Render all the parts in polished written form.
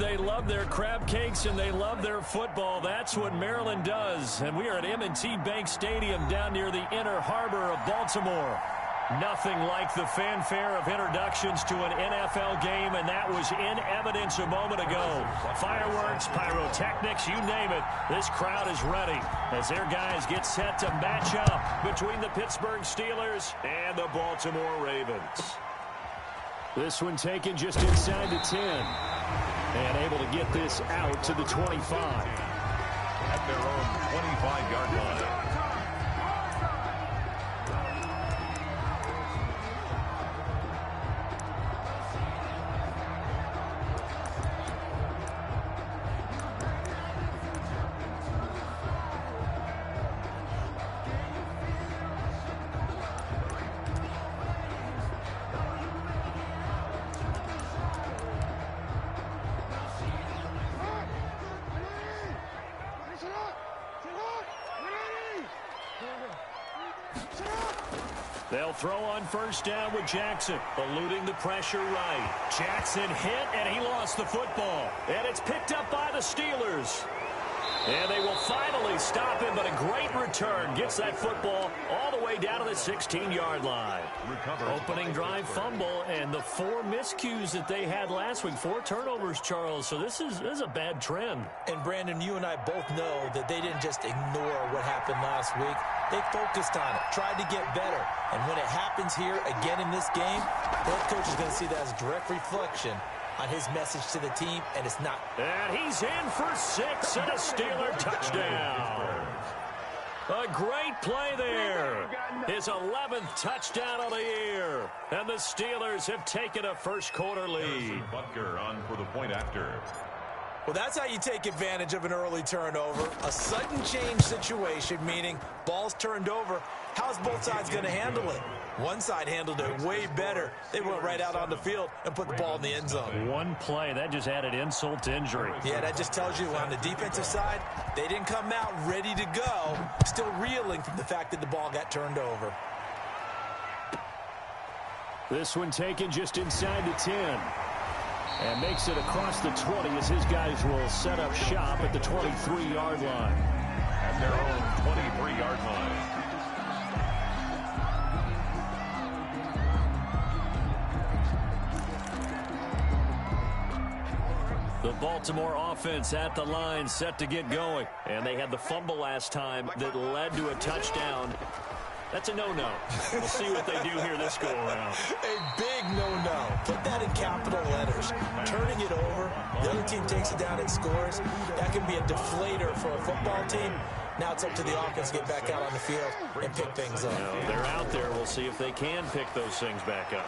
they love their crab cakes and they love their football. That's what Maryland does. And we are at M&T Bank Stadium down near the Inner Harbor of Baltimore. Nothing like the fanfare of introductions to an NFL game, and that was in evidence a moment ago. Fireworks, pyrotechnics, you name it. This crowd is ready as their guys get set to match up between the Pittsburgh Steelers and the Baltimore Ravens. This one taken just inside the 10 and able to get this out to the 25. At their own 25-yard line. They'll throw on first down with Jackson, eluding the pressure right. Jackson hit, and he lost the football. And it's picked up by the Steelers. And they will finally stop him, but a great return gets that football all the way down to the 16-yard line. Opening drive fumble, and the 4 miscues that they had last week, 4 turnovers, Charles. So this is a bad trend. And, Brandon, you and I both know that they didn't just ignore what happened last week. They focused on it, tried to get better. And when it happens here again in this game, the head coach is going to see that as a direct reflection on his message to the team, and it's not. And he's in for 6 and a Steeler touchdown. A great play there. His 11th touchdown of the year. And the Steelers have taken a first-quarter lead. Butker on for the point after. Well, that's how you take advantage of an early turnover. A sudden change situation, meaning ball's turned over. How's both sides going to handle it? One side handled it way better. They went right out on the field and put the ball in the end zone. One play, that just added insult to injury. Yeah, that just tells you on the defensive side, they didn't come out ready to go, still reeling from the fact that the ball got turned over. This one taken just inside the 10. And makes it across the 20 as his guys will set up shop at the 23-yard line. At their own 23-yard line. The Baltimore offense at the line set to get going. And they had the fumble last time that led to a touchdown. That's a no-no. We'll see what they do here this go-around. A big no-no. Put that in capital letters. Turning it over, the other team takes it down and scores. That can be a deflator for a football team. Now it's up to the offense to get back out on the field and pick things up. They're out there. We'll see if they can pick those things back up.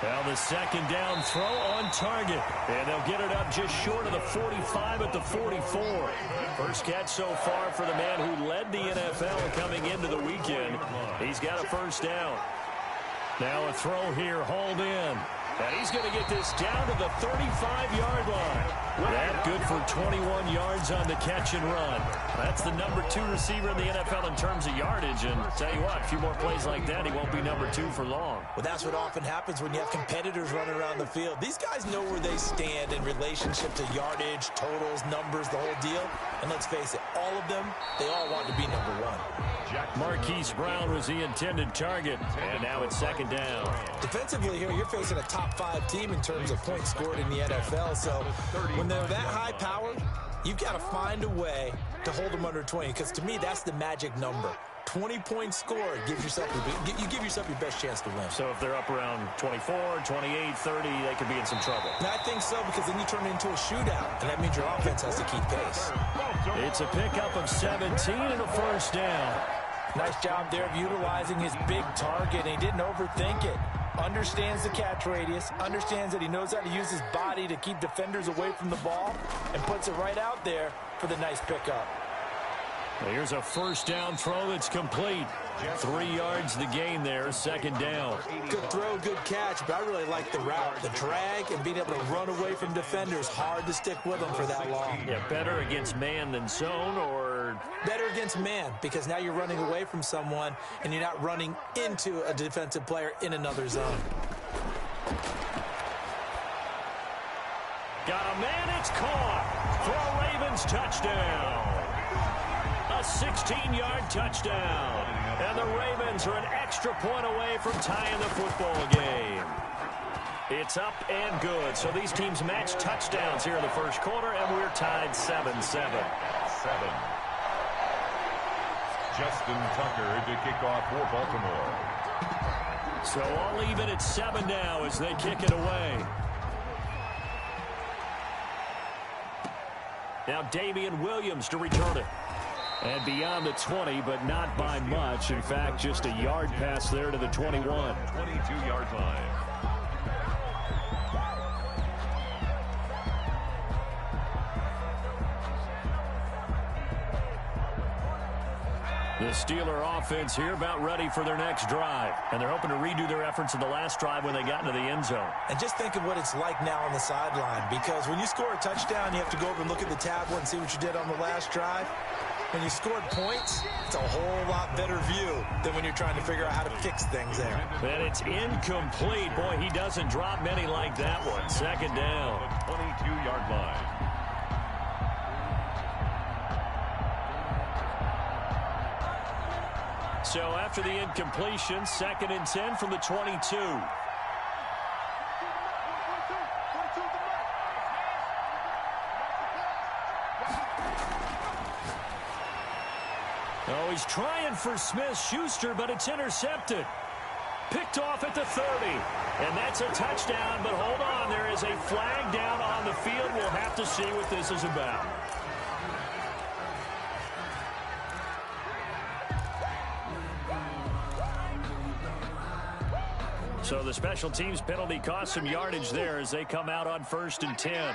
Well, the second down throw on target. And they'll get it up just short of the 45 at the 44. First catch so far for the man who led the NFL coming into the weekend. He's got a first down. Now a throw here, hauled in. And he's going to get this down to the 35-yard line. That good for 21 yards on the catch and run. That's the number 2 receiver in the NFL in terms of yardage. And tell you what, a few more plays like that, he won't be number 2 for long. Well, that's what often happens when you have competitors running around the field. These guys know where they stand in relationship to yardage, totals, numbers, the whole deal. And let's face it, all of them, they all want to be number 1. Marquise Brown was the intended target, and now it's second down. Defensively here, you're facing a top 5 team in terms of points scored in the NFL, so when they're that high-powered, you've got to find a way to hold them under 20, because to me, that's the magic number. 20 points scored, you give yourself your best chance to win. So if they're up around 24, 28, 30, they could be in some trouble. And I think so, because then you turn it into a shootout, and that means your offense has to keep pace. It's a pickup of 17 and a first down. Nice job there of utilizing his big target, and he didn't overthink it. Understands the catch radius, understands that he knows how to use his body to keep defenders away from the ball, and puts it right out there for the nice pickup. Here's a first down throw that's complete. 3 yards the gain there, second down. Good throw, good catch, but I really like the route, the drag, and being able to run away from defenders. Hard to stick with them for that long. Yeah, better against man than zone, or? Better against man, because now you're running away from someone, and you're not running into a defensive player in another zone. Got a man, it's caught for a Ravens touchdown. A 16-yard touchdown. And the Ravens are an extra point away from tying the football game. It's up and good. So these teams match touchdowns here in the first quarter, and we're tied 7-7. Justin Tucker to kick off for Baltimore. So all even at 7 now as they kick it away. Now Damian Williams to return it. And beyond the 20, but not by much. In fact, just a yard pass there to the 21. 22-yard line. The Steeler offense here about ready for their next drive. And they're hoping to redo their efforts in the last drive when they got into the end zone. And just think of what it's like now on the sideline. Because when you score a touchdown, you have to go over and look at the tablet and see what you did on the last drive. When you scored points, it's a whole lot better view than when you're trying to figure out how to fix things there. And it's incomplete. Boy, he doesn't drop many like that one. Second down. 22-yard line. So after the incompletion, 2nd and 10 from the 22. Oh, he's trying for Smith-Schuster, but it's intercepted. Picked off at the 30. And that's a touchdown, but hold on. There is a flag down on the field. We'll have to see what this is about. So the special teams penalty cost some yardage there as they come out on 1st and 10.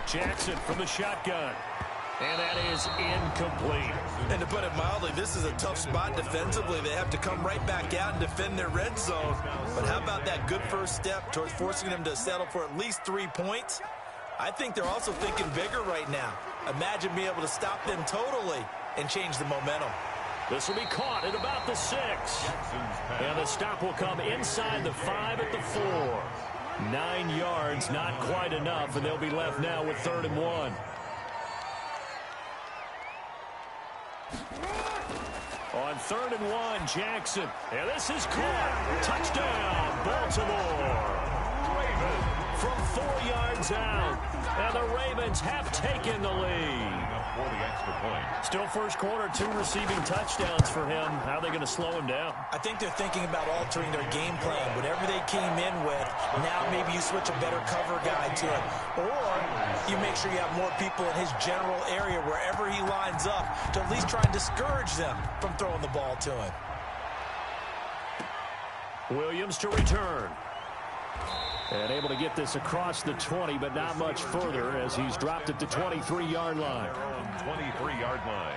Jackson from the shotgun. And that is incomplete. And to put it mildly, this is a tough spot defensively. They have to come right back out and defend their red zone. But how about that good first step towards forcing them to settle for at least 3 points? I think they're also thinking bigger right now. Imagine being able to stop them totally and change the momentum. This will be caught at about the 6. And the stop will come inside the 5 at the 4. 9 yards, not quite enough, and they'll be left now with 3rd and 1. On 3rd and 1, Jackson. And this is caught. Touchdown, Baltimore. From 4 yards out. And the Ravens have taken the lead. For the extra point. Still first quarter, 2 receiving touchdowns for him. How are they going to slow him down? I think they're thinking about altering their game plan. Whatever they came in with, now maybe you switch a better cover guy to it. Or you make sure you have more people in his general area wherever he lines up to at least try and discourage them from throwing the ball to him. Williams to return. And able to get this across the 20, but not much further as he's dropped at the 23-yard line. 23-yard line.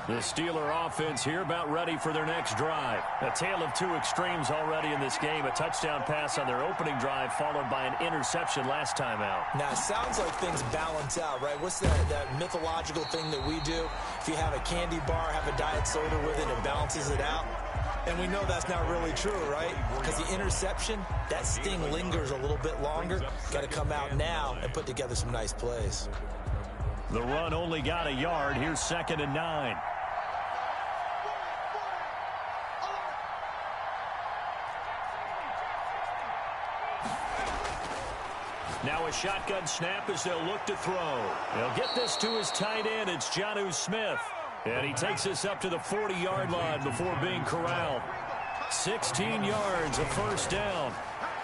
The Steeler offense here about ready for their next drive. A tale of 2 extremes already in this game. A touchdown pass on their opening drive followed by an interception last time out. Now, it sounds like things balance out, right? What's that mythological thing that we do? If you have a candy bar, have a diet soda with it, it balances it out. And we know that's not really true, right? Because the interception, that sting lingers a little bit longer. Got to come out now and put together some nice plays. The run only got a yard. Here's 2nd and 9. Now a shotgun snap as they'll look to throw. They'll get this to his tight end. It's Jonnu Smith. And he takes this up to the 40-yard line before being corralled. 16 yards, a first down.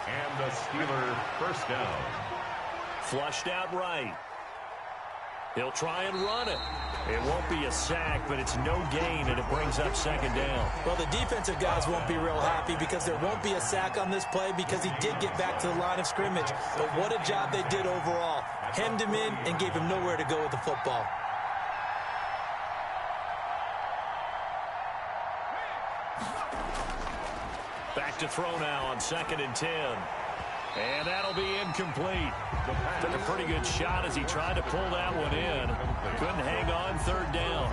And the Steeler first down. Flushed out right. He'll try and run it. It won't be a sack, but it's no gain, and it brings up 2nd down. Well, the defensive guys won't be real happy because there won't be a sack on this play because he did get back to the line of scrimmage. But what a job they did overall. Hemmed him in and gave him nowhere to go with the football. Back to throw now on 2nd and 10. And that'll be incomplete. Took a pretty good shot as he tried to pull that one in. Couldn't hang on 3rd down.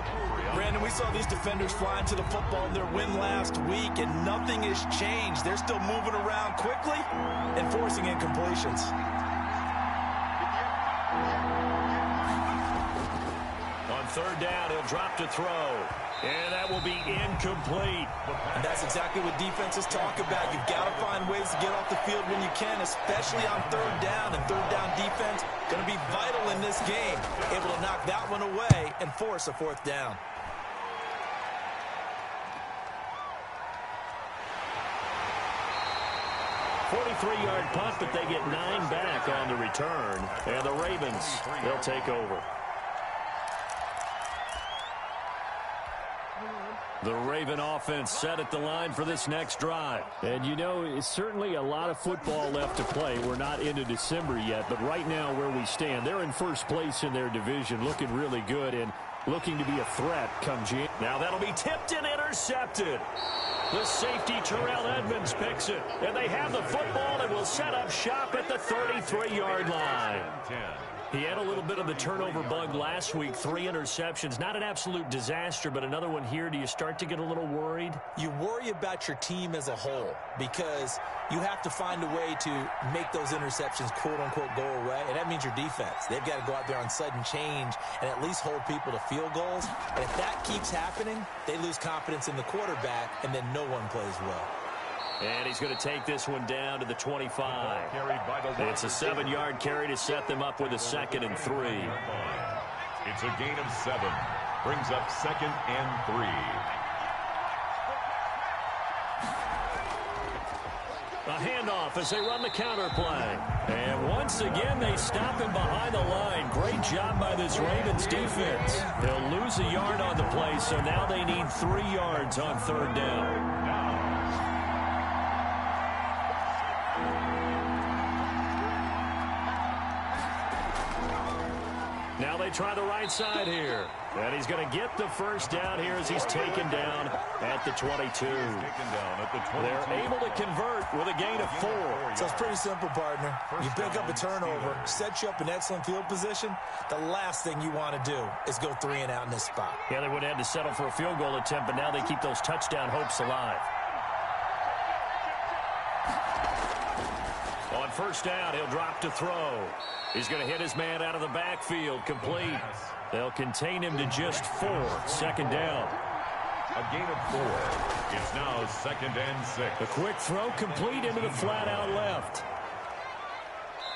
Brandon, Brandon, we saw these defenders flying to the football in their win last week, and nothing has changed. They're still moving around quickly and forcing incompletions. On third down, he'll drop to throw. And that will be incomplete. And that's exactly what defenses talk about. You've got to find ways to get off the field when you can, especially on third down. And third down defense going to be vital in this game. Able to knock that one away and force a fourth down. .43-yard punt, but they get 9 back on the return. And the Ravens, they'll take over. The Raven offense set at the line for this next drive. And, you know, it's certainly a lot of football left to play. We're not into December yet, but right now where we stand, they're in first place in their division, looking really good and looking to be a threat come January. Now that'll be tipped and intercepted. The safety, Terrell Edmonds, picks it. And they have the football and will set up shop at the 33-yard line. He had a little bit of the turnover bug last week, 3 interceptions. Not an absolute disaster, but another one here. Do you start to get a little worried? You worry about your team as a whole because you have to find a way to make those interceptions, quote-unquote, go away, and that means your defense. They've got to go out there on sudden change and at least hold people to field goals. And if that keeps happening, they lose confidence in the quarterback, and then no one plays well. And he's going to take this one down to the 25. It's a 7-yard carry to set them up with a 2nd and 3. It's a gain of 7. Brings up 2nd and 3. A handoff as they run the counter play. And once again, they stop him behind the line. Great job by this Ravens defense. They'll lose a yard on the play, so now they need 3 yards on third down. Now they try the right side here. And he's going to get the first down here as he's taken down at the 22. They're able to convert with a gain of 4. So it's pretty simple, partner. You pick up a turnover, set you up in excellent field position. The last thing you want to do is go 3 and out in this spot. Yeah, they would have had to settle for a field goal attempt, but now they keep those touchdown hopes alive. On first down, he'll drop to throw. He's going to hit his man out of the backfield, complete. They'll contain him to just 4. 2nd down. A gain of 4. It's now 2nd and 6. A quick throw complete into the flat out left.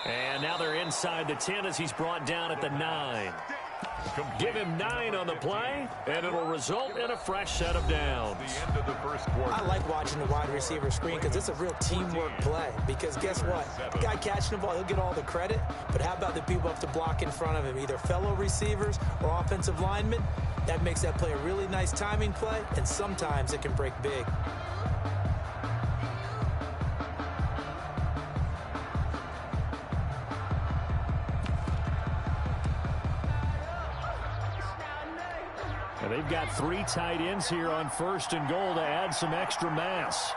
And now they're inside the 10 as he's brought down at the 9. Give him 9 on the play, and it'll result in a fresh set of downs. The end of the first quarter. I like watching the wide receiver screen because it's a real teamwork play. Because guess what? The guy catching the ball, he'll get all the credit. But how about the people have to block in front of him, either fellow receivers or offensive linemen? That makes that play a really nice timing play, and sometimes it can break big. They've got 3 tight ends here on 1st and goal to add some extra mass.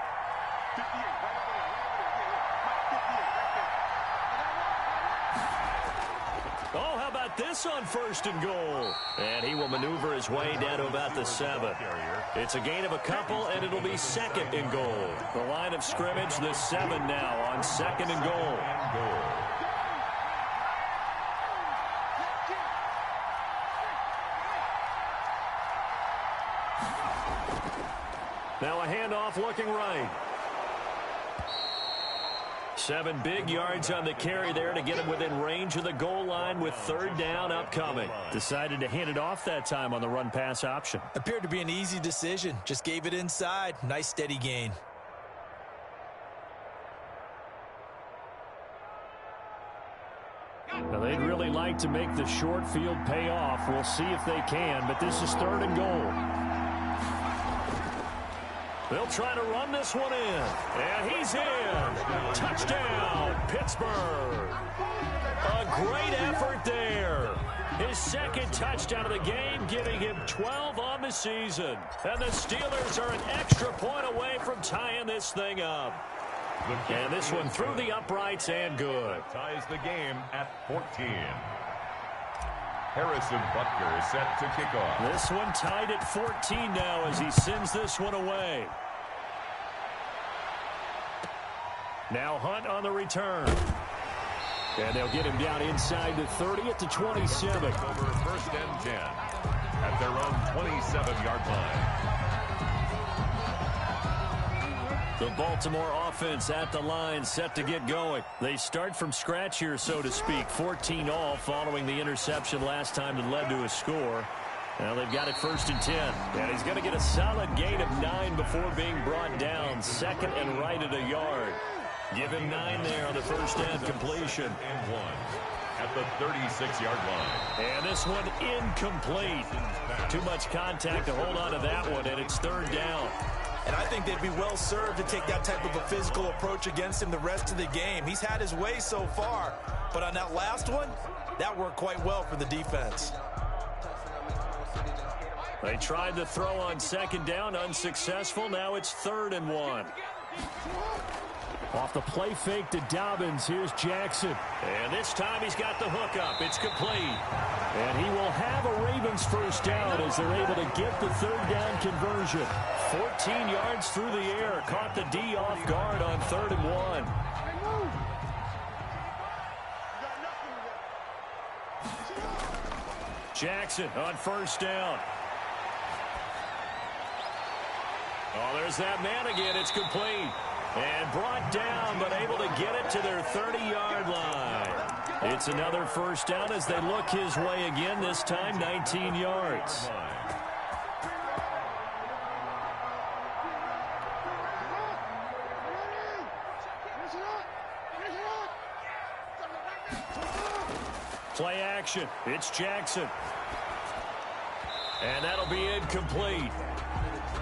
Oh, how about this on 1st and goal? And he will maneuver his way down to about the 7. It's a gain of a couple, and it'll be 2nd and goal. The line of scrimmage, the 7 now on 2nd and goal. Now a handoff looking right. 7 big yards on the carry there to get him within range of the goal line with 3rd down upcoming. Decided to hand it off that time on the run-pass option. Appeared to be an easy decision. Just gave it inside. Nice steady gain. Now, they'd really like to make the short field pay off. We'll see if they can, but this is 3rd and goal. They'll try to run this one in. And he's in. Touchdown, Pittsburgh. A great effort there. His 2nd touchdown of the game, giving him 12 on the season. And the Steelers are an extra point away from tying this thing up. And this one through the uprights and good. Ties the game at 14. Harrison Butker is set to kick off. This one tied at 14 now as he sends this one away. Now Hunt on the return. And they'll get him down inside the 30 at the 27. Over 1st and 10 at their own 27-yard line. The Baltimore offense at the line, set to get going. They start from scratch here, so to speak. 14 all following the interception last time that led to a score. Now they've got it 1st and 10. And he's going to get a solid gain of 9 before being brought down. 2nd and right at a yard. Give him 9 there on the first down completion. And 1 at the 36-yard line. And this one incomplete. Too much contact to hold on to that one, and it's 3rd down. And I think they'd be well served to take that type of a physical approach against him the rest of the game. He's had his way so far, but on that last one, that worked quite well for the defense. They tried the throw on 2nd down, unsuccessful. Now it's 3rd and 1. Off the play fake to Dobbins, here's Jackson. And this time he's got the hook up. It's complete. And he will have a Ravens first down as they're able to get the 3rd down conversion. 14 yards through the air. Caught the D off guard on 3rd and 1. Jackson on 1st down. Oh, there's that man again. It's complete. And brought down, but able to get it to their 30-yard line. It's another 1st down as they look his way again, this time 19 yards. Play action. It's Jackson. And that'll be incomplete.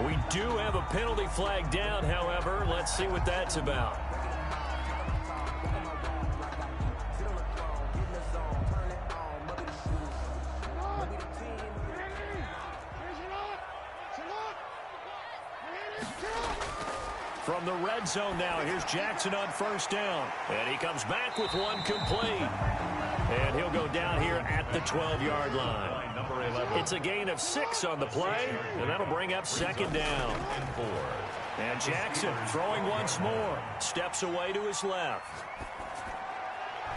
We do have a penalty flag down, however. Let's see what that's about. From the red zone now, here's Jackson on 1st down. And he comes back with one complete. And he'll go down here at the 12-yard line. It's a gain of 6 on the play, and that'll bring up 2nd down. And Jackson throwing once more. Steps away to his left.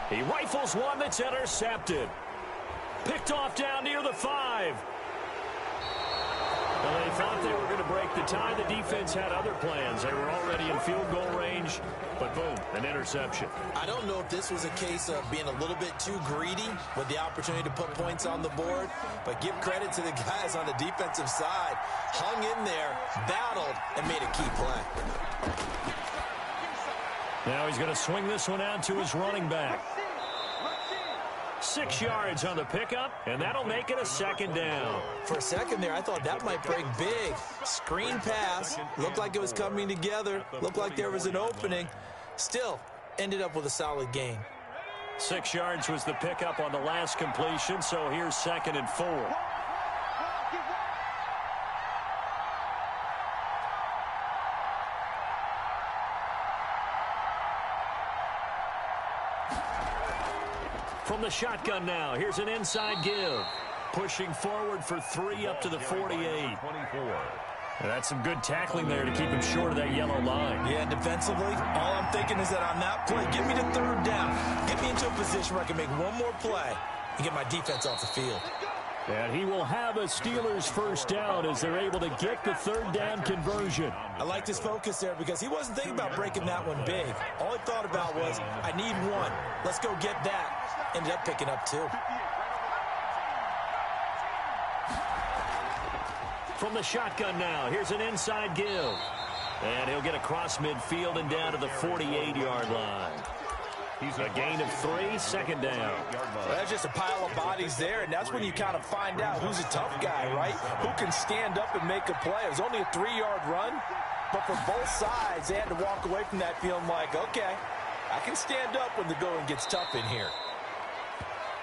He rifles one that's intercepted. Picked off down near the 5. Well, they thought they were going to break the tie. The defense had other plans. They were already in field goal range, but boom, an interception. I don't know if this was a case of being a little bit too greedy with the opportunity to put points on the board, but give credit to the guys on the defensive side. Hung in there, battled, and made a key play. Now he's going to swing this one out to his running back. 6 yards on the pickup, and that'll make it a 2nd down. For a second there, I thought that might break big. Screen pass. Looked like it was coming together. Looked like there was an opening. Still, ended up with a solid gain. 6 yards was the pickup on the last completion, so here's 2nd and 4. From the shotgun now, here's an inside give. Pushing forward for 3 up to the 48. 24. That's some good tackling there to keep him short of that yellow line. Yeah, defensively, all I'm thinking is that on that play, get me to 3rd down. Get me into a position where I can make one more play and get my defense off the field. And he will have a Steelers first down as they're able to get the 3rd down conversion. I liked his focus there because he wasn't thinking about breaking that one big. All he thought about was, I need 1. Let's go get that. Ended up picking up 2. From the shotgun now, here's an inside give. And he'll get across midfield and down to the 48-yard line. He's a gain of 3, 2nd down. Well, that's just a pile of bodies there, and that's when you kind of find out who's a tough guy, right? Who can stand up and make a play. It was only a 3-yard run, but for both sides, they had to walk away from that feeling like, okay, I can stand up when the going gets tough in here.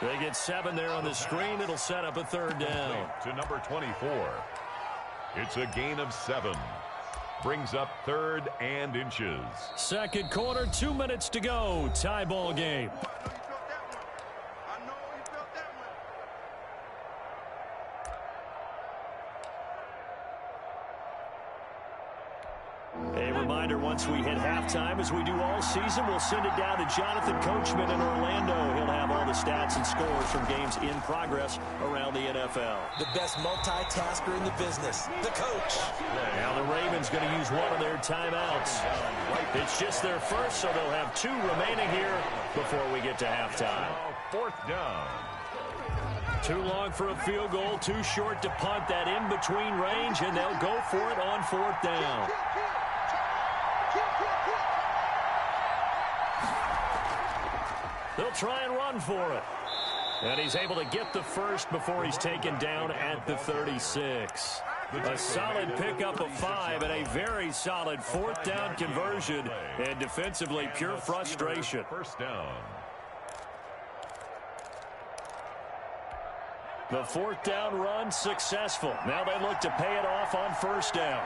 They get 7 there on the screen. It'll set up a 3rd down. To number 24. It's a gain of 7. Brings up 3rd and inches. Second quarter, 2 minutes to go. Tie ball game. A reminder, once we hit halftime, as we do all season, we'll send it down to Jonathan Coachman in Orlando. He'll have all the stats and scores from games in progress around the NFL. The best multitasker in the business, the coach. Now the Ravens going to use one of their timeouts. It's just their first, so they'll have 2 remaining here before we get to halftime. 4th down. Too long for a field goal, too short to punt. That in-between range, and they'll go for it on 4th down. They'll try and run for it. And he's able to get the first before he's taken down at the 36. A solid pickup of 5 and a very solid 4th down conversion. And defensively, pure frustration. 1st down. The 4th down run successful. Now they look to pay it off on 1st down.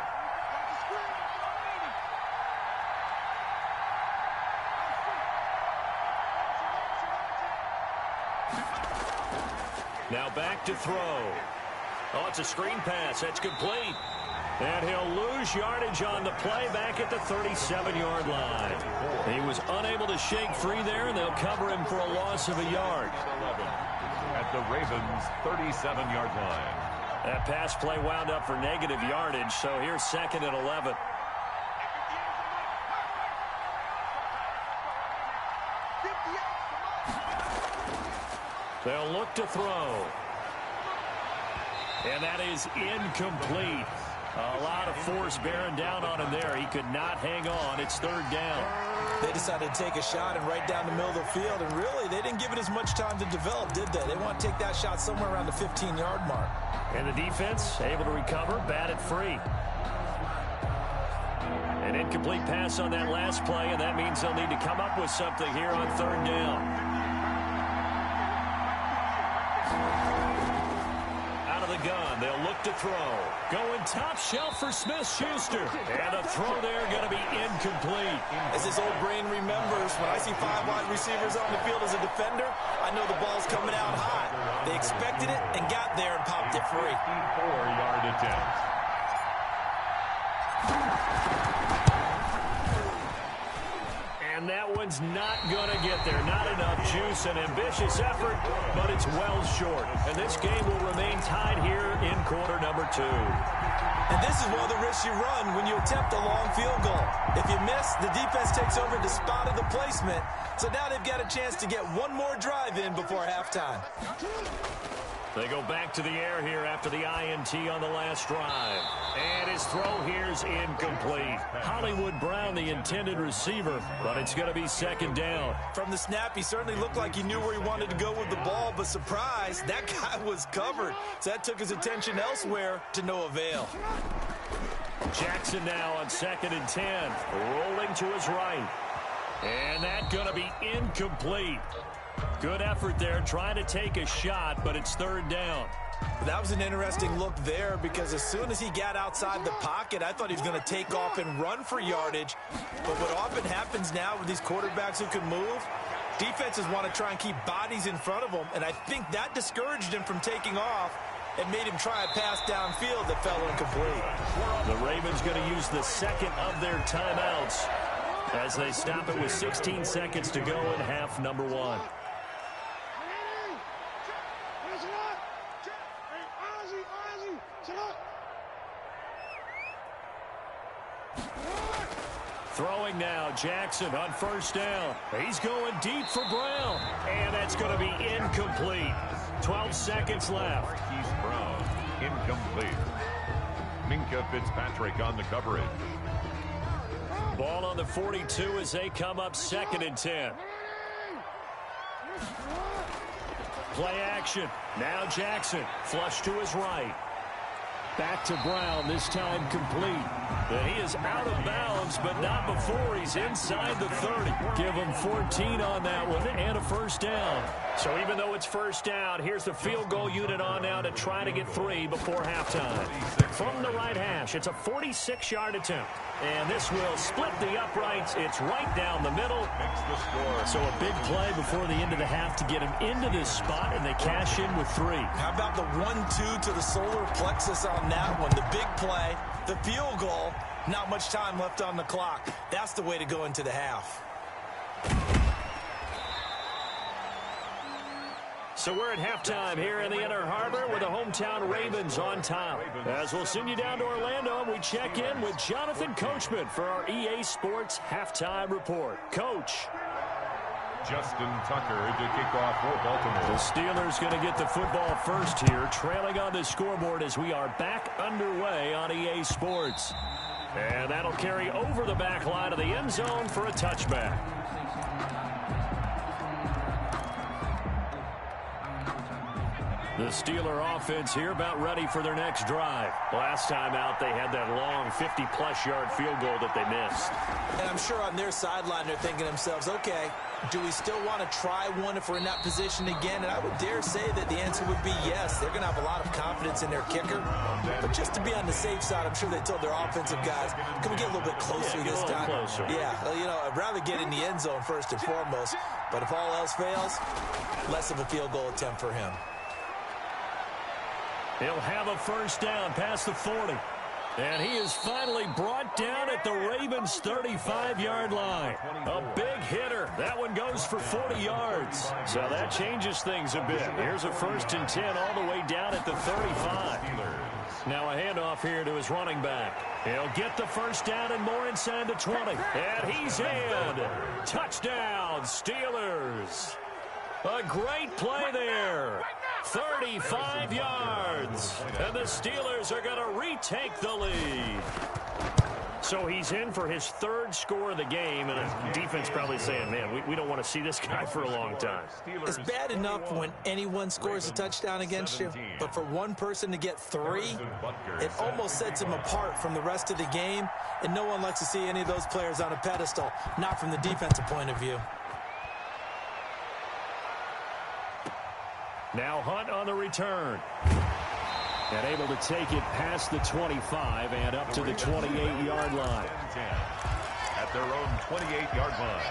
Now back to throw. Oh, it's a screen pass. That's complete. And he'll lose yardage on the play back at the 37-yard line. He was unable to shake free there, and they'll cover him for a loss of a yard. At the Ravens' 37-yard line. That pass play wound up for negative yardage, so here's 2nd and 11. They'll look to throw. And that is incomplete. A lot of force bearing down on him there. He could not hang on. It's 3rd down. They decided to take a shot and right down the middle of the field, and really, they didn't give it as much time to develop, did they? They want to take that shot somewhere around the 15-yard mark. And the defense able to recover, bat it free. An incomplete pass on that last play, and that means they'll need to come up with something here on 3rd down. Gun. They'll look to throw. Going top shelf for Smith-Schuster. And a throw there going to be incomplete. As this old brain remembers, when I see 5 wide receivers on the field as a defender, I know the ball's coming out hot. They expected it and got there and popped it free. 54-yard attempt. And that one's not going to get there. Not enough juice. An ambitious effort, but it's well short. And this game will remain tied here in quarter number 2. And this is one of the risks you run when you attempt a long field goal. If you miss, the defense takes over the spot of the placement. So now they've got a chance to get one more drive in before halftime. They go back to the air here after the INT on the last drive. And his throw here's incomplete. Hollywood Brown, the intended receiver, but it's going to be 2nd down. From the snap, he certainly looked like he knew where he wanted to go with the ball, but surprise, that guy was covered. So that took his attention elsewhere to no avail. Jackson now on 2nd and 10, rolling to his right. And that's going to be incomplete. Good effort there, trying to take a shot, but it's 3rd down. That was an interesting look there because as soon as he got outside the pocket, I thought he was going to take off and run for yardage. But what often happens now with these quarterbacks who can move, defenses want to try and keep bodies in front of them, and I think that discouraged him from taking off and made him try a pass downfield that fell incomplete. The Ravens going to use the 2nd of their timeouts as they stop it with 16 seconds to go in half number 1. Throwing now, Jackson on 1st down. He's going deep for Brown, and that's going to be incomplete. 12 seconds left. Marquise Brown, incomplete. Minka Fitzpatrick on the coverage. Ball on the 42 as they come up 2nd and 10. Play action. Now Jackson, flush to his right. Back to Brown, this time complete. And he is out of bounds, but not before he's inside the 30. Give him 14 on that one and a 1st down. So even though it's 1st down, here's the field goal unit on now to try to get 3 before halftime. From the right hash, it's a 46-yard attempt. And this will split the uprights. It's right down the middle. So a big play before the end of the half to get him into this spot, and they cash in with 3. How about the 1-2 to the solar plexus on that one? The big play, the field goal, Not much time left on the clock. That's the way to go into the half. So we're at halftime here in the Inner Harbor with the hometown Ravens on top. As we'll send you down to Orlando, and we check in with Jonathan Coachman for our EA Sports Halftime Report. Coach. Justin Tucker to kick off for Baltimore. The Steelers going to get the football first here, trailing on the scoreboard as we are back underway on EA Sports. And that'll carry over the back line of the end zone for a touchback. The Steeler offense here about ready for their next drive. Last time out, they had that long 50-plus yard field goal that they missed. And I'm sure on their sideline they're thinking to themselves, okay, do we still want to try one if we're in that position again? And I would dare say that the answer would be yes. They're going to have a lot of confidence in their kicker. But just to be on the safe side, I'm sure they told their offensive guys, can we get a little bit closer this time? Closer. Yeah, well, you know, I'd rather get in the end zone first and foremost. But if all else fails, less of a field goal attempt for him. He'll have a first down past the 40. And he is finally brought down at the Ravens' 35-yard line. A big hitter. That one goes for 40 yards. So that changes things a bit. Here's a 1st and 10 all the way down at the 35. Now a handoff here to his running back. He'll get the first down and more inside the 20. And he's in. Touchdown, Steelers. A great play there. 35 yards. And the Steelers are going to retake the lead. So he's in for his 3rd score of the game, and the defense probably saying, man, we don't want to see this guy for a long time. It's bad enough when anyone scores a touchdown against you, but for one person to get 3, it almost sets him apart from the rest of the game, and no one likes to see any of those players on a pedestal, not from the defensive point of view. Now Hunt on the return. And able to take it past the 25 and up to the 28-yard line. At their own 28-yard line.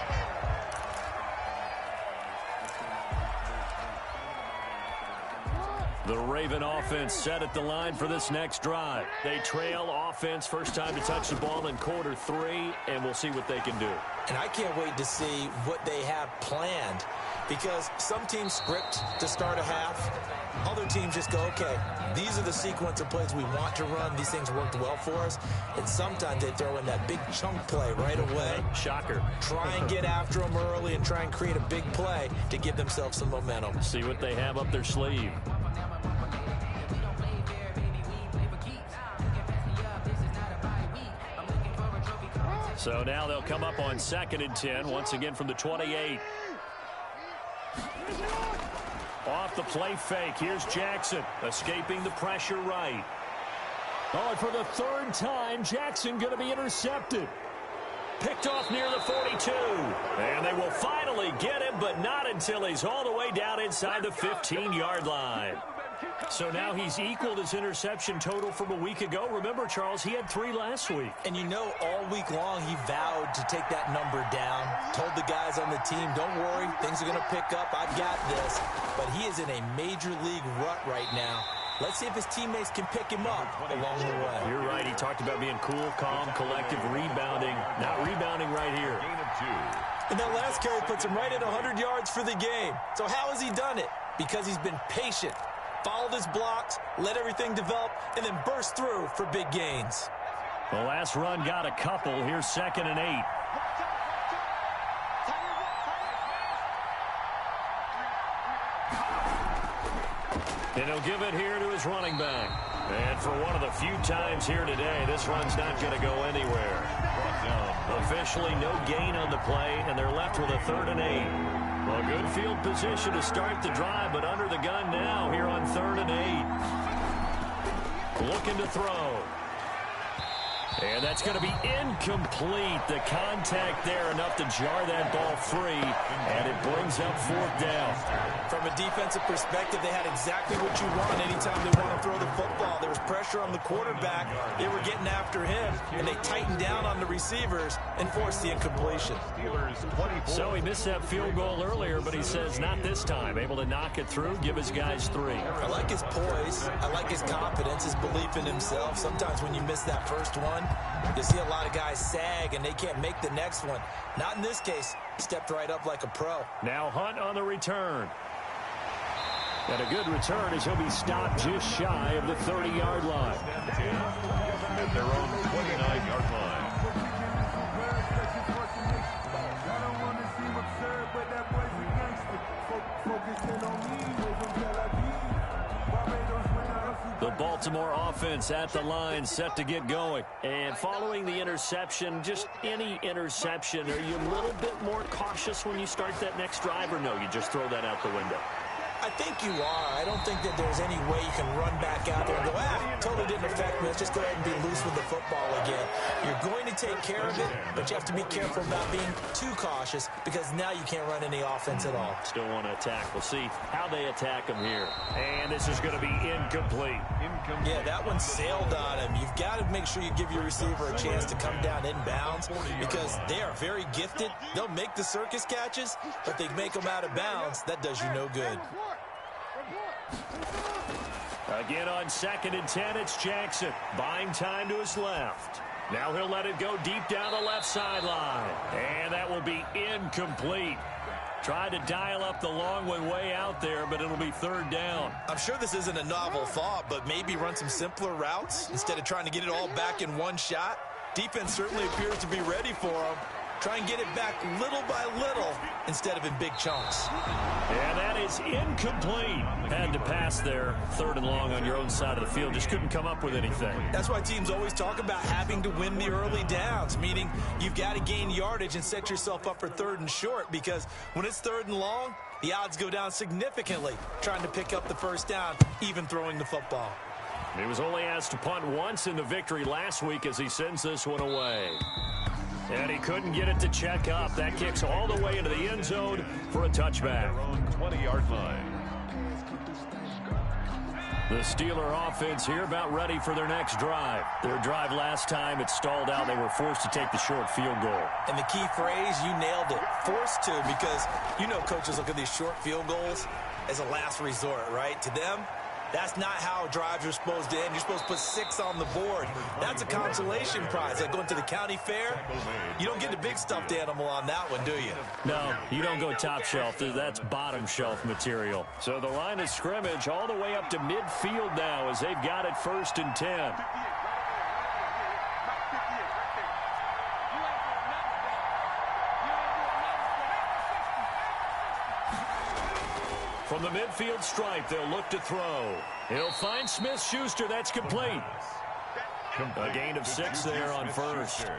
The Raven offense set at the line for this next drive. They trail offense, first time to touch the ball in quarter 3, and we'll see what they can do. And I can't wait to see what they have planned, because some teams script to start a half. Other teams just go, okay, these are the sequence of plays we want to run. These things worked well for us. And sometimes they throw in that big chunk play right away. Shocker. Try and get after them early and try and create a big play to give themselves some momentum. See what they have up their sleeve. So now they'll come up on 2nd and 10, once again from the 28. Off the play fake, here's Jackson, escaping the pressure right. Oh, and for the 3rd time, Jackson going to be intercepted. Picked off near the 42. And they will finally get him, but not until he's all the way down inside the 15-yard line. So now he's equaled his interception total from a week ago. Remember, Charles, he had 3 last week. And you know, all week long he vowed to take that number down. Told the guys on the team, don't worry, things are going to pick up. I've got this. But he is in a major league rut right now. Let's see if his teammates can pick him up along the way. You're right. He talked about being cool, calm, collective, rebounding. Not rebounding right here. Gain of 2. And that last carry puts him right at 100 yards for the game. So how has he done it? Because he's been patient. Followed his blocks, let everything develop, and then burst through for big gains. The last run got a couple. Here's 2nd and 8. And he'll give it here to his running back. And for one of the few times here today, this run's not going to go anywhere. Officially no gain on the play, and they're left with a 3rd and 8. Well, good field position to start the drive, but under the gun now here on 3rd and 8. Looking to throw. And that's going to be incomplete. The contact there enough to jar that ball free, and it brings up 4th down. From a defensive perspective, they had exactly what you want anytime they want to throw the football. There was pressure on the quarterback. They were getting after him, and they tightened down on the receivers and forced the incompletion. So he missed that field goal earlier, but he says not this time. Able to knock it through, give his guys 3. I like his poise. I like his confidence, his belief in himself. Sometimes when you miss that first one, one, you see a lot of guys sag and they can't make the next one. Not in this case. Stepped right up like a pro. Now Hunt on the return. And a good return as he'll be stopped just shy of the 30-yard line. At their own 29-yard line. The Baltimore offense at the line, set to get going. And following the interception, just any interception, are you a little bit more cautious when you start that next drive, or no, you just throw that out the window? I think you are. I don't think that there's any way you can run back out there and go, totally didn't affect me. Let's just go ahead and be loose with the football again. You're going to take care of it, but you have to be careful about being too cautious because now you can't run any offense at all. Still want to attack. We'll see how they attack him here. And this is going to be incomplete. Yeah, that one sailed on him. You've got to make sure you give your receiver a chance to come down inbounds because they are very gifted. They'll make the circus catches, but they make them out of bounds. That does you no good. Again on 2nd and 10, it's Jackson. Buying time to his left. Now he'll let it go deep down the left sideline. And that will be incomplete. Tried to dial up the long one way out there, but it'll be 3rd down. I'm sure this isn't a novel thought, but maybe run some simpler routes instead of trying to get it all back in one shot. Defense certainly appears to be ready for him. Try and get it back little by little instead of in big chunks. And that is incomplete. Had to pass there, 3rd and long on your own side of the field. Just couldn't come up with anything. That's why teams always talk about having to win the early downs, meaning you've got to gain yardage and set yourself up for 3rd and short, because when it's 3rd and long, the odds go down significantly trying to pick up the first down, even throwing the football. He was only asked to punt once in the victory last week as he sends this one away. And he couldn't get it to check up. That kicks all the way into the end zone for a touchback. 20-yard line. The Steeler offense here about ready for their next drive. Their drive last time, it stalled out. They were forced to take the short field goal. And the key phrase, you nailed it, forced to, because you know coaches look at these short field goals as a last resort, right? To them, that's not how drives are supposed to end. You're supposed to put 6 on the board. That's a consolation prize. Like going to the county fair, you don't get the big stuffed animal on that one, do you? No, you don't go top shelf. That's bottom shelf material. So the line of scrimmage all the way up to midfield now as they've got it 1st and 10. From the midfield stripe, they'll look to throw. He'll find Smith-Schuster. That's complete. A gain of 6 there on 1st.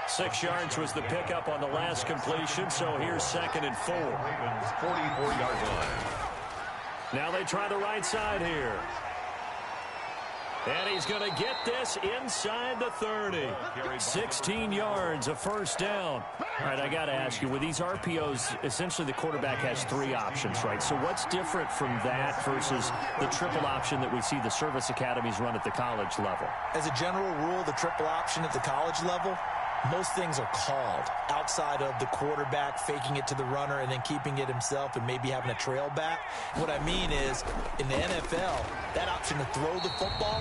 6 yards was the pickup on the last completion, so here's 2nd and 4. 44-yard line. Now they try the right side here. And he's going to get this inside the 30. 16 yards, a 1st down. All right, I got to ask you, with these RPOs, essentially the quarterback has 3 options, right? So what's different from that versus the triple option that we see the service academies run at the college level? As a general rule, the triple option at the college level, most things are called outside of the quarterback faking it to the runner and then keeping it himself and maybe having a trail back. What I mean is, in the NFL, that option to throw the football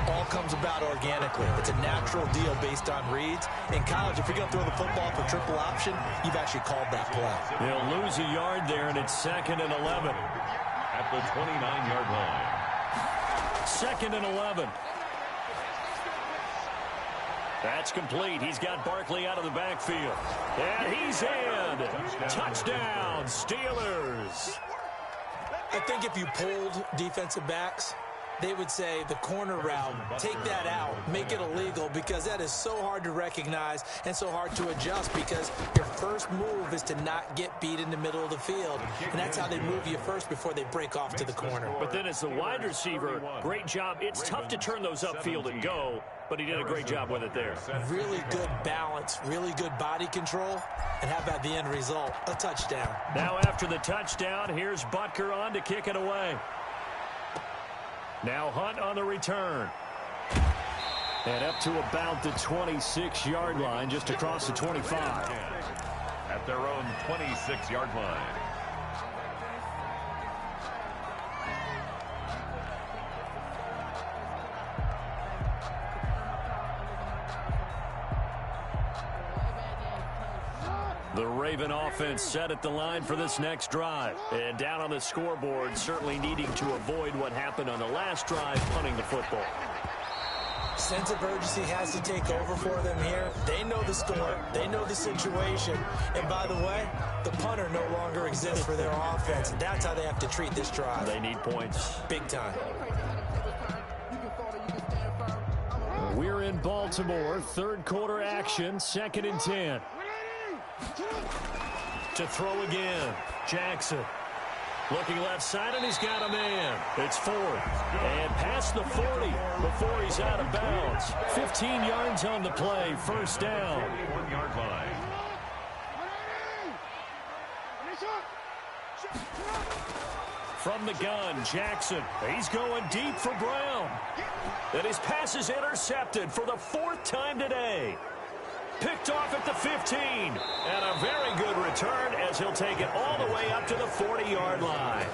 all comes about organically. It's a natural deal based on reads. In college, if you're going to throw the football for triple option, you've actually called that play. They'll lose a yard there, and it's 2nd and 11. At the 29-yard line. 2nd and 11. That's complete. He's got Barkley out of the backfield. And he's in. Touchdown, Steelers. I think if you polled defensive backs, they would say the corner route, take that out, make it illegal, because that is so hard to recognize and so hard to adjust, because your first move is to not get beat in the middle of the field. And that's how they move you first before they break off to the corner. But then as the wide receiver, great job. It's tough to turn those upfield and go, but he did a great job with it there. Really good balance, really good body control, and how about the end result? A touchdown. Now after the touchdown, here's Butker on to kick it away. Now Hunt on the return. And up to about the 26-yard line, just across the 25. At their own 26-yard line. The Raven offense set at the line for this next drive. And down on the scoreboard, certainly needing to avoid what happened on the last drive, punting the football. Sense of urgency has to take over for them here. They know the score. They know the situation. And by the way, the punter no longer exists for their offense. That's how they have to treat this drive. They need points. Big time. We're in Baltimore. Third quarter action. 2nd and 10. To throw again. Jackson. Looking left side, and he's got a man. It's 4th. And past the 40 before he's out of bounds. 15 yards on the play. First down. 41-yard line. From the gun, Jackson. He's going deep for Brown. And his pass is intercepted for the 4th time today. Picked off at the 15. And a very good return as he'll take it all the way up to the 40-yard line.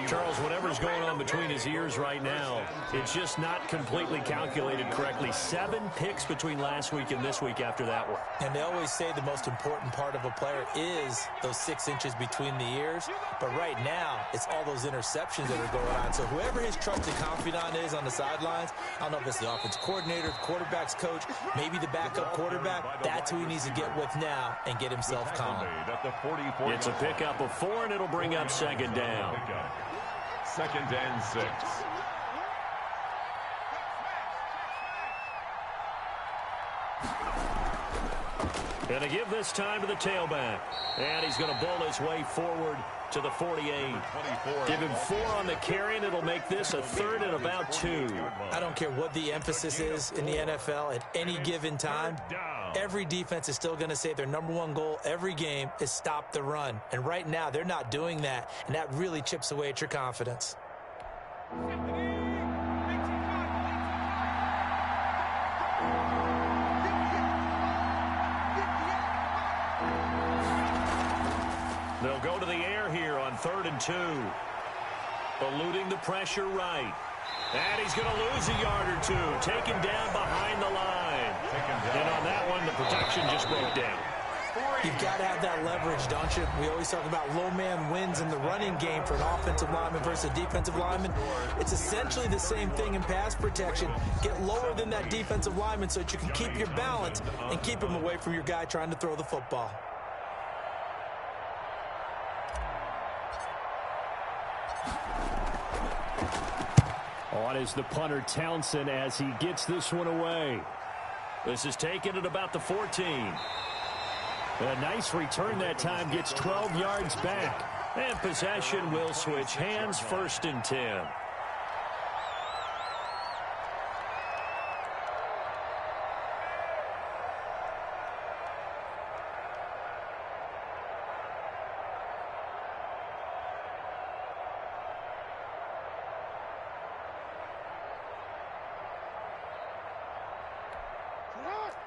Charles, whatever's going on between his ears right now, it's just not completely calculated correctly. 7 picks between last week and this week after that one. And they always say the most important part of a player is those 6 inches between the ears. But right now, it's all those interceptions that are going on. So whoever his trusted confidant is on the sidelines, I don't know if it's the offensive coordinator, the quarterback's coach, maybe the backup quarterback, that's who he needs to get with now and get himself calm. It's a pickup of 4, and it'll bring up 2nd down. 2nd and 6. Going to give this time to the tailback. And he's going to bowl his way forward to the 48. Give him 4 on the carry, and it'll make this a 3rd and about 2. I don't care what the emphasis is in the NFL at any given time. Every defense is still going to say their #1 goal every game is stop the run. And right now, they're not doing that, and that really chips away at your confidence. They'll go to the air here on 3rd and 2. Eluding the pressure right. And he's going to lose a yard or 2. Taken down behind the line. And on that one, the protection just broke down. You've got to have that leverage, don't you? We always talk about low man wins in the running game for an offensive lineman versus a defensive lineman. It's essentially the same thing in pass protection. Get lower than that defensive lineman so that you can keep your balance and keep him away from your guy trying to throw the football. On is the punter, Townsend, as he gets this one away. This is taken at about the 14. A nice return that time, gets 12 yards back. And possession will switch hands, 1st and 10.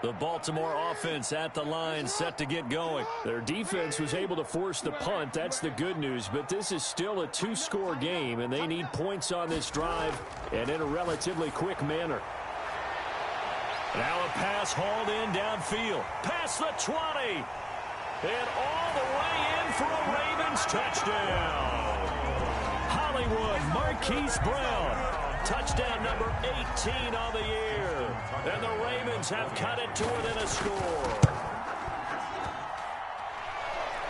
The Baltimore offense at the line, set to get going. Their defense was able to force the punt. That's the good news. But this is still a 2-score game, and they need points on this drive and in a relatively quick manner. Now a pass hauled in downfield. Past the 20. And all the way in for a Ravens touchdown. Hollywood Marquise Brown. Touchdown number 18 on the year. And the Ravens have cut it to within a score.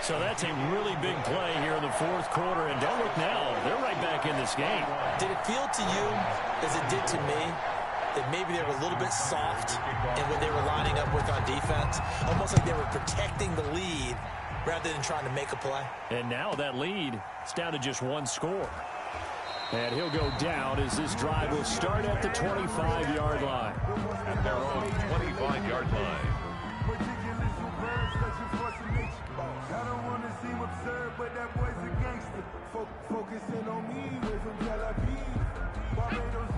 So that's a really big play here in the 4th quarter. And don't look now, they're right back in this game. Did it feel to you, as it did to me, that maybe they were a little bit soft in what they were lining up with on defense? Almost like they were protecting the lead rather than trying to make a play. And now that lead is down to just 1 score. And he'll go down as this drive will start at the 25-yard line. At their own 25-yard line.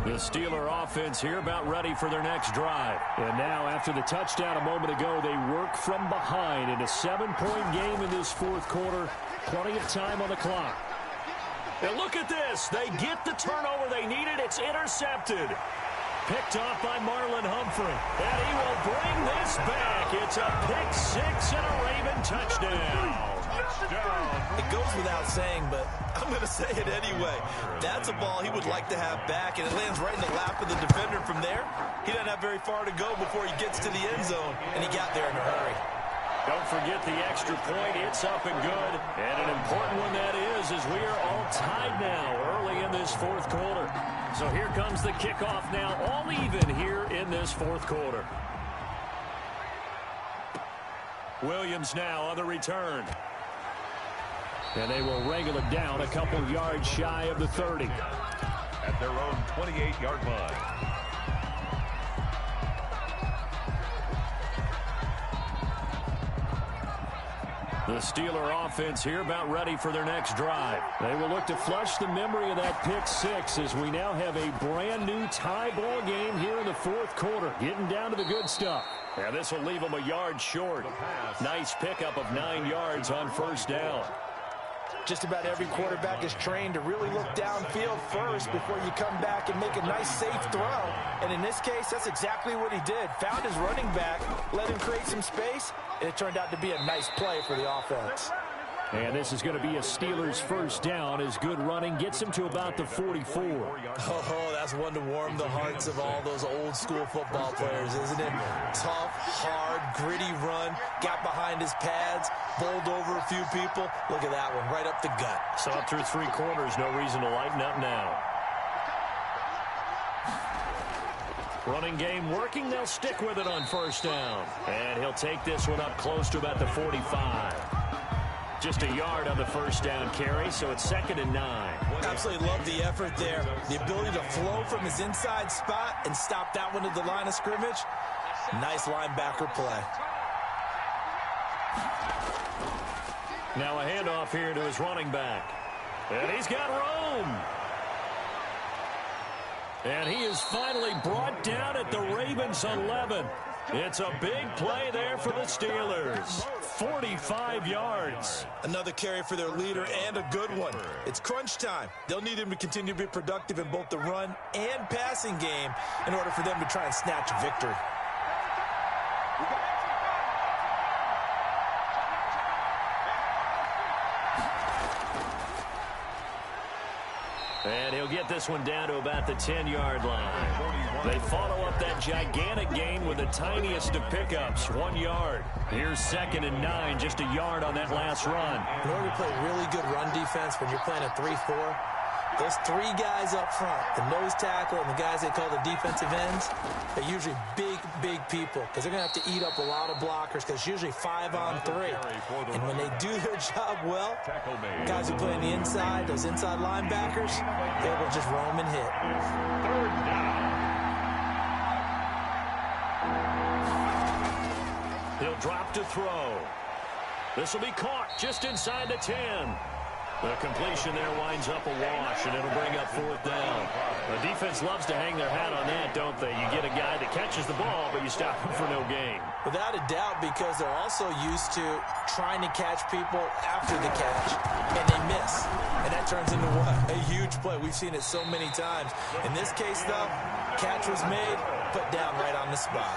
The Steeler offense here about ready for their next drive. And now after the touchdown a moment ago, they work from behind in a 7-point game in this 4th quarter. Plenty of time on the clock. And look at this. They get the turnover they needed. It's intercepted. picked off by Marlon Humphrey. And he will bring this back. It's a pick six and a Raven touchdown. It goes without saying, but I'm going to say it anyway. That's a ball he would like to have back, and it lands right in the lap of the defender from there. He doesn't have very far to go before he gets to the end zone, and he got there in a hurry. Don't forget the extra point. It's up and good. And an important one that is, as we are all tied now early in this fourth quarter. So here comes the kickoff now, all even here in this fourth quarter. Williams now on the return. And they will wrangle it down a couple yards shy of the 30. At their own 28-yard line. The Steeler offense here about ready for their next drive. They will look to flush the memory of that pick six as we now have a brand new tie ball game here in the fourth quarter. Getting down to the good stuff. Now this will leave them a yard short. Nice pickup of 9 yards on first down. Just about every quarterback is trained to really look downfield first before you come back and make a nice, safe throw. And in this case, that's exactly what he did. Found his running back, let him create some space, and it turned out to be a nice play for the offense. And this is going to be a Steelers first down as good running gets him to about the 44. Oh, that's one to warm the hearts of all those old school football players, isn't it? Tough, hard, gritty run, got behind his pads, bowled over a few people. Look at that one, right up the gut. So up through 3 quarters, no reason to lighten up now. Running game working, they'll stick with it on first down. And he'll take this one up close to about the 45. Just a yard on the first down carry, so it's 2nd and 9. Absolutely love the effort there. The ability to flow from his inside spot and stop that one at the line of scrimmage. Nice linebacker play. Now a handoff here to his running back. And he's got Jerome. And he is finally brought down at the Ravens 11. It's a big play there for the Steelers. 45 yards. Another carry for their leader and a good one. It's crunch time. They'll need him to continue to be productive in both the run and passing game in order for them to try and snatch a victory. And he'll get this one down to about the 10-yard line. They follow up that gigantic gain with the tiniest of pickups, 1 yard. Here's 2nd and 9, just a yard on that last run. In order to play really good run defense when you're playing a 3-4, those 3 guys up front, the nose tackle and the guys they call the defensive ends, they're usually big, big people because they're going to have to eat up a lot of blockers because it's usually 5 on 3. And when they do their job well, guys who play on the inside, those inside linebackers, they will just roam and hit. 3rd down. He'll drop to throw. This will be caught just inside the 10. The completion there winds up a wash, and it'll bring up 4th down. The defense loves to hang their hat on that, don't they? You get a guy that catches the ball, but you stop him for no gain. Without a doubt, because they're also used to trying to catch people after the catch, and they miss. And that turns into what? A huge play. We've seen it so many times. In this case, though, catch was made, put down right on the spot.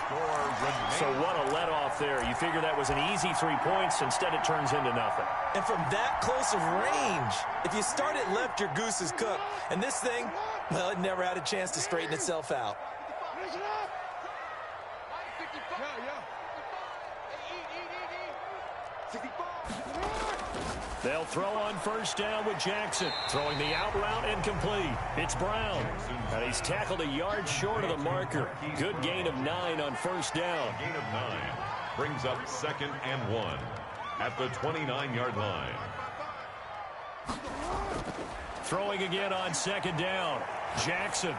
So what a let-off there. You figure that was an easy 3 points. Instead, it turns into nothing. And from that close of range, if you start it left, your goose is cooked. And this thing, well, it never had a chance to straighten itself out. They'll throw on first down with Jackson. Throwing the out route incomplete. It's Brown. And he's tackled a yard short of the marker. Good gain of 9 on first down. Gain of 9 brings up 2nd and 1 at the 29-yard line. Throwing again on 2nd down. Jackson.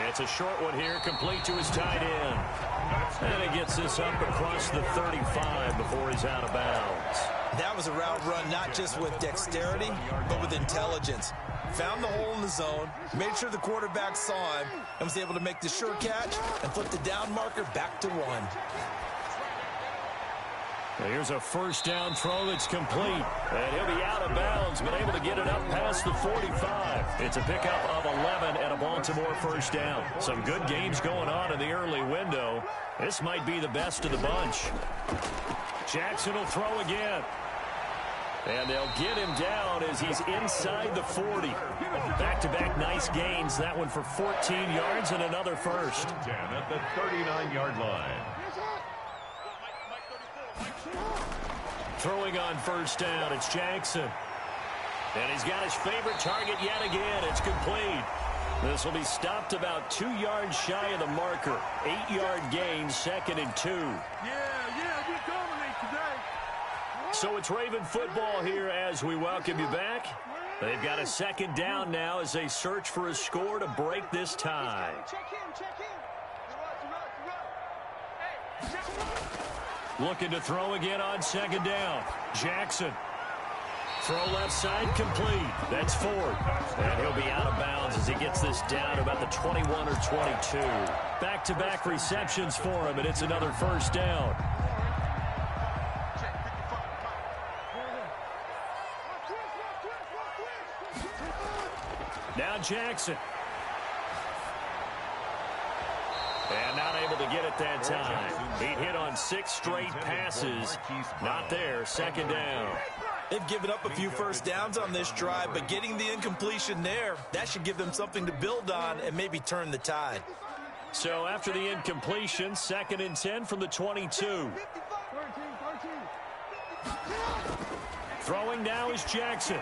It's a short one here, complete to his tight end. And he gets this up across the 35 before he's out of bounds. That was a route run not just with dexterity, but with intelligence. Found the hole in the zone, made sure the quarterback saw him, and was able to make the sure catch and flip the down marker back to 1. Here's a first down throw that's complete. And he'll be out of bounds, but able to get it up past the 45. It's a pickup of 11 and a Baltimore first down. Some good games going on in the early window. This might be the best of the bunch. Jackson will throw again. And they'll get him down as he's inside the 40. Back-to-back nice gains. That one for 14 yards and another first. 10 at the 39-yard line. Throwing on first down, it's Jackson. And he's got his favorite target yet again. It's complete. This will be stopped about 2 yards shy of the marker. 8-yard gain, 2nd and 2. We dominate today. So it's Raven football here as we welcome you back. They've got a second down now as they search for a score to break this tie. Looking to throw again on second down. Jackson. Throw left side complete. That's Ford. And he'll be out of bounds as he gets this down to about the 21 or 22. Back-to-back receptions for him, and it's another first down. Now Jackson. And not able to get it that time. He hit on 6 straight passes. Not there. Second down. They've given up a few first downs on this drive, but getting the incompletion there, that should give them something to build on and maybe turn the tide. So after the incompletion, 2nd and 10 from the 22. Throwing now is Jackson.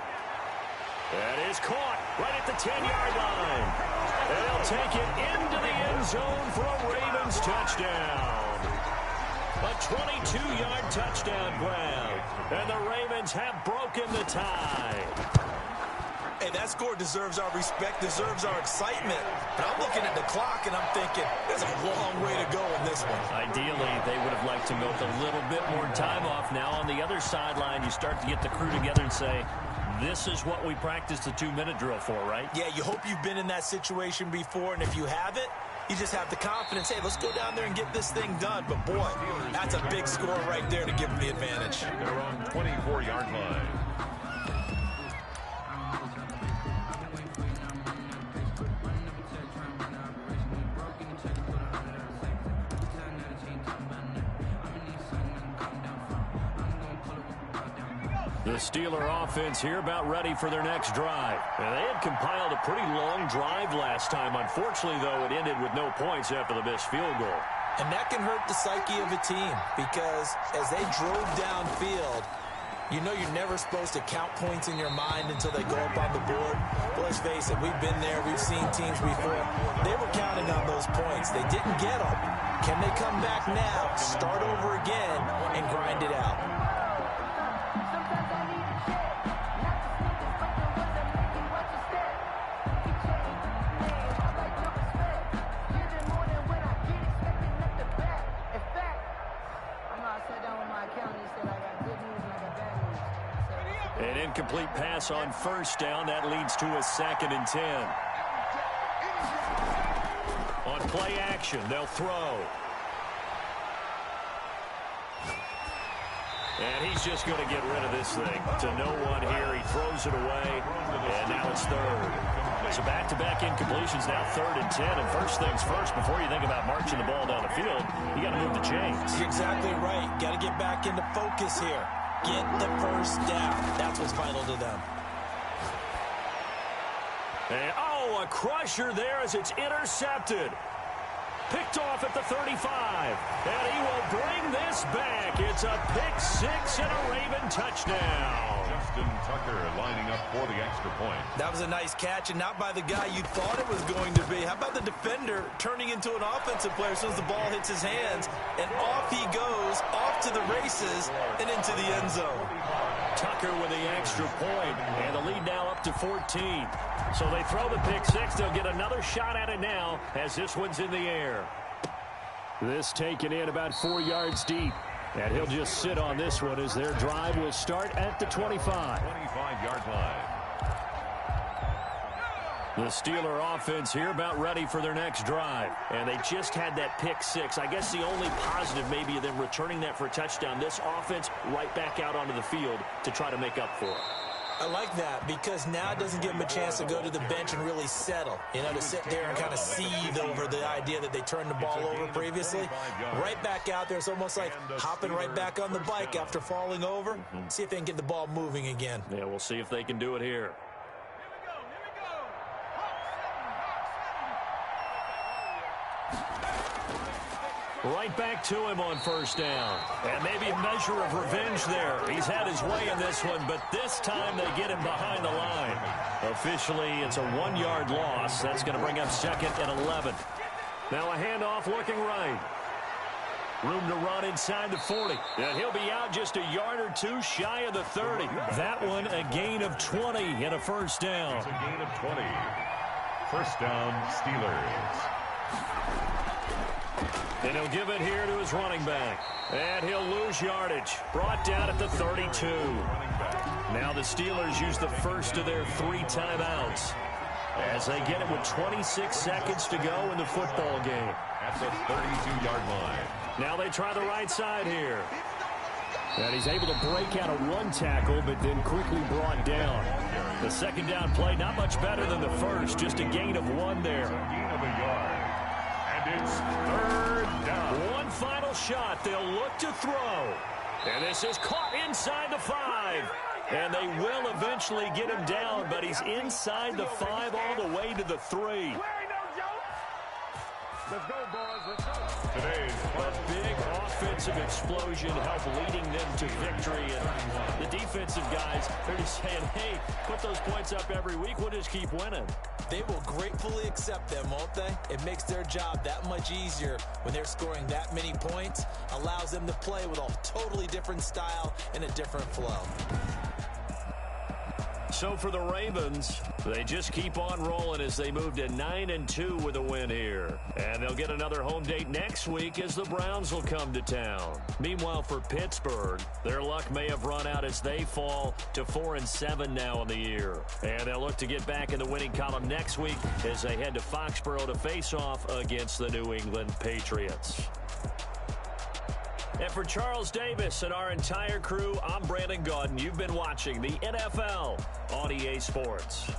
That is caught right at the 10-yard line. And they'll take it into the end zone for a Ravens touchdown. A 22-yard touchdown grab. And the Ravens have broken the tie. Hey, that score deserves our respect, deserves our excitement. But I'm looking at the clock and I'm thinking, there's a long way to go in this one. Ideally, they would have liked to milk a little bit more time off. Now on the other sideline, you start to get the crew together and say, this is what we practiced the 2-minute drill for, right? Yeah, you hope you've been in that situation before, and if you haven't, you just have the confidence, hey, let's go down there and get this thing done. But, boy, that's a big score right there to give them the advantage. Their own 24-yard line. The Steeler offense here about ready for their next drive. And they had compiled a pretty long drive last time. Unfortunately, though, it ended with no points after the missed field goal. And that can hurt the psyche of a team because as they drove downfield, you know you're never supposed to count points in your mind until they go up on the board. But let's face it, we've been there. We've seen teams before. They were counting on those points. They didn't get them. Can they come back now, start over again, and grind it out? An incomplete pass on first down. That leads to a 2nd and 10. On play action, they'll throw. And he's just going to get rid of this thing. To no one here. He throws it away. And now it's 3rd. So back-to-back incompletions, now 3rd and 10. And first things first, before you think about marching the ball down the field, you got to move the chains. You're exactly right. Got to get back into focus here. Get the first down. That's what's vital to them. And, a crusher there as it's intercepted. Picked off at the 35. And he will bring this back. It's a pick 6 and a Raven touchdown. Justin Tucker lining up for the extra point. That was a nice catch, and not by the guy you thought it was going to be. How about the defender turning into an offensive player as soon as the ball hits his hands, and off he goes, off to the races, and into the end zone. Tucker with the extra point, and the lead now up to 14. So they throw the pick 6. They'll get another shot at it now as this one's in the air. This taken in about 4 yards deep. And he'll just sit on this one as their drive will start at the 25. 25-yard line. The Steeler offense here about ready for their next drive. And they just had that pick six. I guess the only positive maybe of them returning that for a touchdown. This offense right back out onto the field to try to make up for it. I like that because now it doesn't give them a chance to go to the bench and really settle. To sit there and kind of seethe over the idea that they turned the ball over previously. Right back out there. It's almost like hopping right back on the bike after falling over. See if they can get the ball moving again. Yeah, we'll see if they can do it here. Right back to him on first down. And maybe a measure of revenge there. He's had his way in this one, but this time they get him behind the line. Officially, it's a 1-yard loss. That's going to bring up 2nd and 11. Now a handoff looking right. Room to run inside the 40. And he'll be out just a yard or two shy of the 30. That one a gain of 20 and a first down. It's a gain of 20. First down, Steelers. And he'll give it here to his running back. And he'll lose yardage. Brought down at the 32. Now the Steelers use the first of their 3 timeouts as they get it with 26 seconds to go in the football game. At the 32-yard line. Now they try the right side here. And he's able to break out of 1 tackle, but then quickly brought down. The second down play, not much better than the first. Just a gain of 1 there. Gain of a yard. And it's 3rd down. One final shot. They'll look to throw. And this is caught inside the 5. And they will eventually get him down, but he's inside the 5 all the way to the 3. Let's go, boys. Let's go. Today's A big offensive explosion helped leading them to victory. And the defensive guys, they're just saying, hey, put those points up every week. We'll just keep winning. They will gratefully accept them, won't they? It makes their job that much easier when they're scoring that many points. Allows them to play with a totally different style and a different flow. So for the Ravens, they just keep on rolling as they move to 9-2 with a win here. And they'll get another home date next week as the Browns will come to town. Meanwhile, for Pittsburgh, their luck may have run out as they fall to 4-7 now in the year. And they'll look to get back in the winning column next week as they head to Foxborough to face off against the New England Patriots. And for Charles Davis and our entire crew, I'm Brandon Gaudin. You've been watching the NFL on EA Sports.